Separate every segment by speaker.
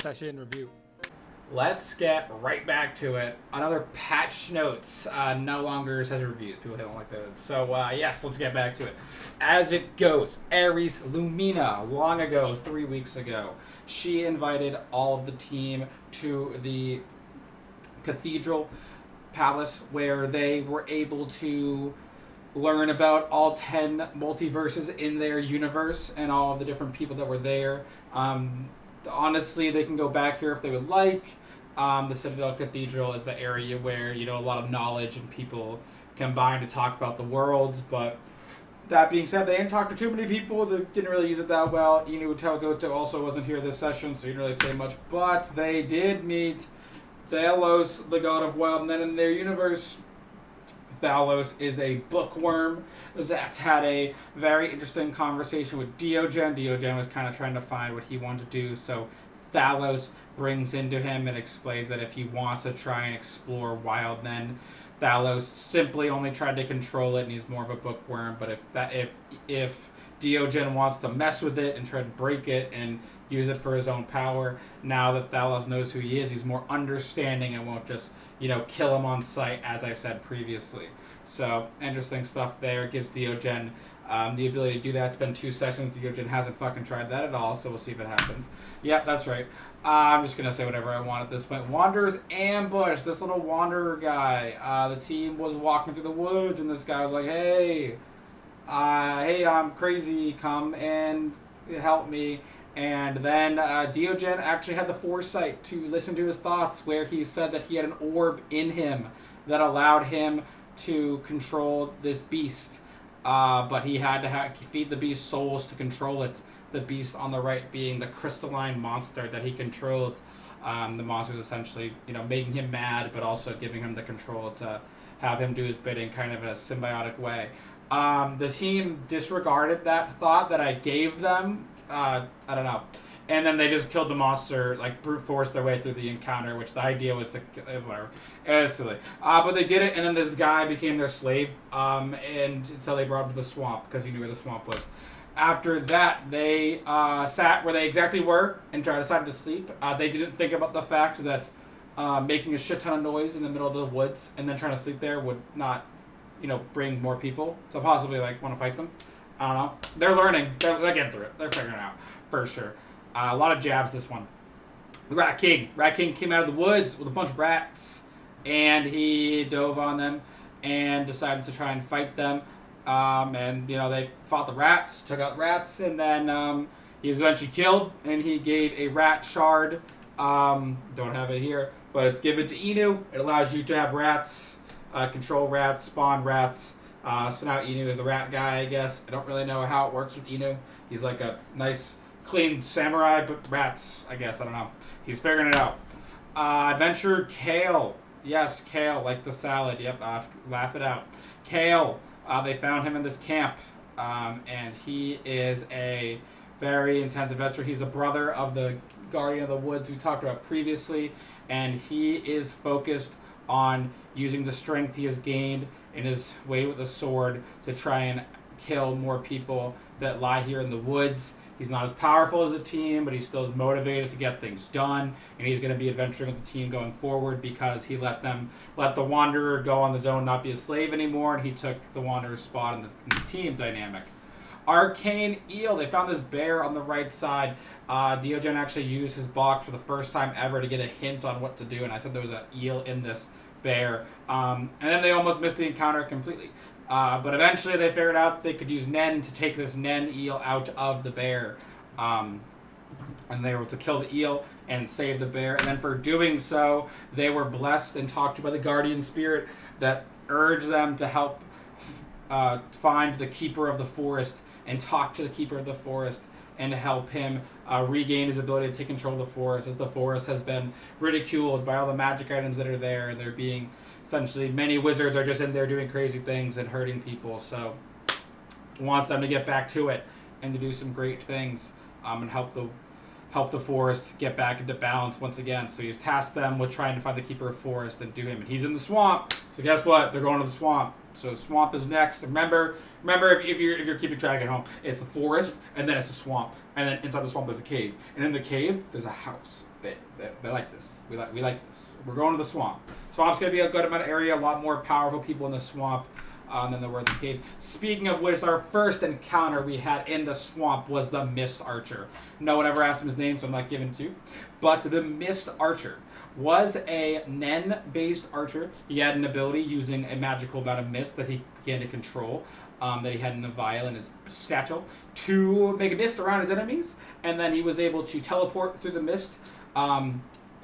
Speaker 1: Session review.
Speaker 2: Let's get right back to it. Another patch notes, no longer session reviews. People don't like those. So, yes, let's get back to it. As it goes, Ares Lumina, long ago, 3 weeks ago, she invited all of the team to the Cathedral Palace where they were able to learn about all 10 multiverses in their universe and all of the different people that were there. Honestly, they can go back here if they would like. The Citadel Cathedral is the area where, a lot of knowledge and people combine to talk about the worlds. But that being said, they didn't talk to too many people. They didn't really use it that well. Inu Telgoto also wasn't here this session, so he didn't really say much. But they did meet Thalos, the god of wild men in their universe. Thalos is a bookworm that's had a very interesting conversation with Diogen. Diogen was kind of trying to find what he wanted to do, so Thalos brings into him and explains that if he wants to try and explore wild men, Thalos simply only tried to control it, and he's more of a bookworm. But if Diogen wants to mess with it and try to break it and use it for his own power, now that Thalos knows who he is, he's more understanding and won't just kill him on sight, as I said previously. So, interesting stuff there. It gives Diogen the ability to do that. It's been 2 sessions. Diogen hasn't fucking tried that at all, so we'll see if it happens. Yep, that's right. I'm just going to say whatever I want at this point. Wanderer's ambush. This little wanderer guy. The team was walking through the woods, and this guy was like, hey, I'm crazy. Come and help me. And then Diogen actually had the foresight to listen to his thoughts, where he said that he had an orb in him that allowed him to control this beast. But he had to feed the beast souls to control it. The beast on the right being the crystalline monster that he controlled. The monster was essentially, making him mad, but also giving him the control to have him do his bidding kind of in a symbiotic way. The team disregarded that thought that I gave them. I don't know. And then they just killed the monster, like brute force their way through the encounter, which the idea was to, whatever. It was silly. But they did it, and then this guy became their slave, and so they brought him to the swamp, because he knew where the swamp was. After that, they sat where they exactly were and decided to sleep. They didn't think about the fact that making a shit ton of noise in the middle of the woods and then trying to sleep there would not, bring more people. So possibly, want to fight them. I don't know. They're learning. They're getting through it. They're figuring it out, for sure. A lot of jabs this one. The Rat King. Rat King came out of the woods with a bunch of rats, and he dove on them and decided to try and fight them. And they fought the rats, took out rats, and then he was eventually killed, and he gave a rat shard. Don't have it here, but it's given to Inu. It allows you to have rats, control rats, spawn rats. So now Inu is the rat guy, I guess. I don't really know how it works with Inu. He's like a nice, clean samurai, but rats, I guess. I don't know. He's figuring it out. Adventurer Kale. Yes, Kale, like the salad. Yep, laugh it out. Kale. They found him in this camp, and he is a very intense adventurer. He's a brother of the Guardian of the Woods we talked about previously, and he is focused on using the strength he has gained in his way with the sword to try and kill more people that lie here in the woods. He's not as powerful as a team, but he still is motivated to get things done, and he's going to be adventuring with the team going forward because he let the Wanderer go on his own, not be a slave anymore, and he took the Wanderer's spot in the team dynamic. Arcane Eel. They found this bear on the right side. Diogen actually used his box for the first time ever to get a hint on what to do, and I said there was an eel in this bear. And then they almost missed the encounter completely. But eventually they figured out they could use Nen to take this Nen eel out of the bear. And they were able to kill the eel and save the bear. And then for doing so, they were blessed and talked to by the guardian spirit that urged them to help find the keeper of the forest and talk to the keeper of the forest and to help him regain his ability to take control of the forest, as the forest has been ridiculed by all the magic items that are there, and they're being essentially, many wizards are just in there doing crazy things and hurting people. So wants them to get back to it and to do some great things and help the forest get back into balance once again. So he's tasked them with trying to find the keeper of forest and do him. And he's in the swamp. So guess what? They're going to the swamp. So swamp is next. Remember if you're keeping track at home, it's the forest and then it's the swamp, and then inside the swamp there's a cave, and in the cave there's a house. They like this. We like this. We're going to the swamp. Swamp's gonna be a good amount of area. A lot more powerful people in the swamp than there were in the cave. Speaking of which, our first encounter we had in the swamp was the Mist Archer. No one ever asked him his name, so I'm not giving to. But the Mist Archer was a Nen-based archer. He had an ability using a magical amount of mist that he began to control, that he had in a vial in his satchel, to make a mist around his enemies, and then he was able to teleport through the mist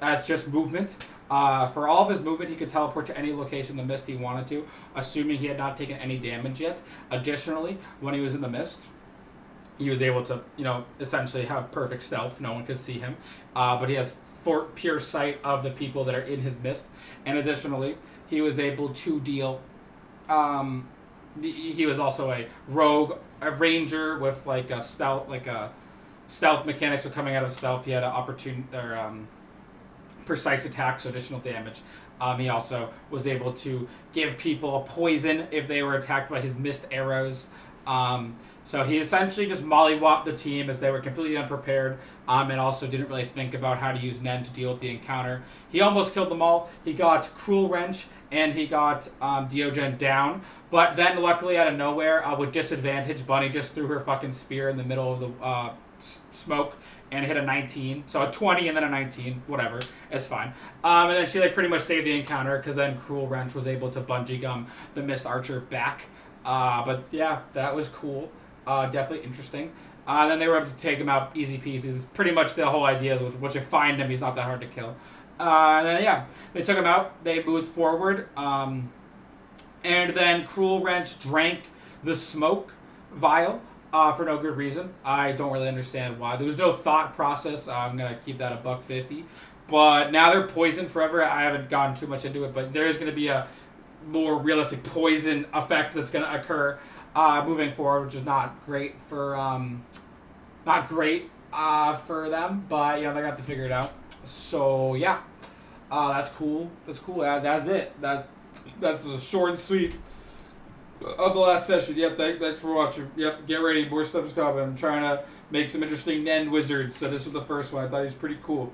Speaker 2: as just movement. For all of his movement, he could teleport to any location in the mist he wanted to, assuming he had not taken any damage yet. Additionally, when he was in the mist, he was able to, essentially have perfect stealth. No one could see him. But he has pure sight of the people that are in his mist. And additionally, he was able to deal... he was also a rogue, a ranger with like a stealth mechanic. So coming out of stealth, he had an precise attack, so additional damage. He also was able to give people a poison if they were attacked by his mist arrows. So he essentially just mollywopped the team as they were completely unprepared, and also didn't really think about how to use Nen to deal with the encounter. He almost killed them all. He got Cruel Wrench and he got Diogen down. But then, luckily, out of nowhere, with disadvantage, Bunny just threw her fucking spear in the middle of the smoke and hit a 19. So a 20 and then a 19. Whatever. It's fine. And then she pretty much saved the encounter because then Cruel Wrench was able to bungee gum the Mist Archer back. But yeah, that was cool. Definitely interesting. Then they were able to take him out easy peasy. It's pretty much the whole idea was once you find him, he's not that hard to kill. And then, yeah, they took him out. They moved forward. And then Cruel Wrench drank the smoke vial for no good reason. I don't really understand why. There was no thought process. I'm going to keep that $1.50. But now they're poisoned forever. I haven't gotten too much into it, but there is going to be a more realistic poison effect that's going to occur moving forward, which is not great for them. But they're gonna have to figure it out. So yeah, that's cool. That's cool. That's it. That's the short and sweet of the last session. Yep. Thanks for watching. Yep. Get ready. More stuff is coming. I'm trying to make some interesting Nen wizards. So this was the first one. I thought he was pretty cool.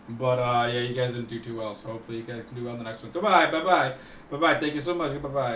Speaker 2: But yeah, you guys didn't do too well. So hopefully you guys can do well in the next one. Goodbye. Bye bye. Bye bye. Thank you so much. Bye bye.